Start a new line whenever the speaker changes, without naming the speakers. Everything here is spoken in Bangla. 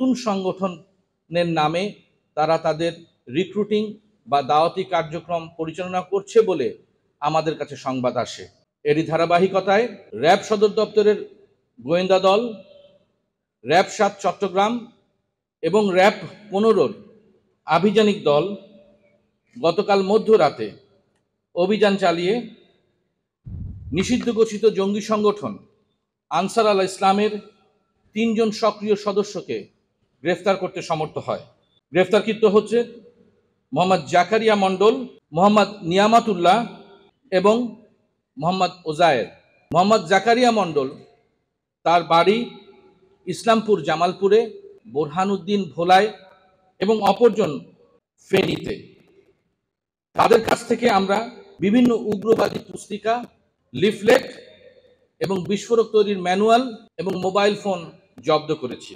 নতুন সংগঠনের নামে তারা তাদের রিক্রুটিং বা দাওয়াতি কার্যক্রম পরিচালনা করছে বলে আমাদের কাছে সংবাদ আসে। এরই ধারাবাহিকতায় র্যাব সদর দপ্তরের গোয়েন্দা দল, র্যাব ৭ চট্টগ্রাম এবং র্যাব ১৫-র আভিযানিক দল গতকাল মধ্যরাতে অভিযান চালিয়ে নিষিদ্ধ ঘোষিত জঙ্গি সংগঠন আনসার আল ইসলামের ৩ জন সক্রিয় সদস্যকে গ্রেফতার করতে সমর্থ হয়। গ্রেফতারকৃত হচ্ছে মোহাম্মদ জাকারিয়া মণ্ডল, মোহাম্মদ নিয়ামাতুল্লাহ এবং মোহাম্মদ ওজায়ের। মোহাম্মদ জাকারিয়া মণ্ডল তার বাড়ি ইসলামপুর জামালপুরে, বোরহানুদ্দিন ভোলায় এবং অপরজন ফেনীতে। তাদের কাছ থেকে আমরা বিভিন্ন উগ্রবাদী পুস্তিকা, লিফলেট এবং বিস্ফোরক তৈরির ম্যানুয়াল এবং মোবাইল ফোন জব্দ করেছি।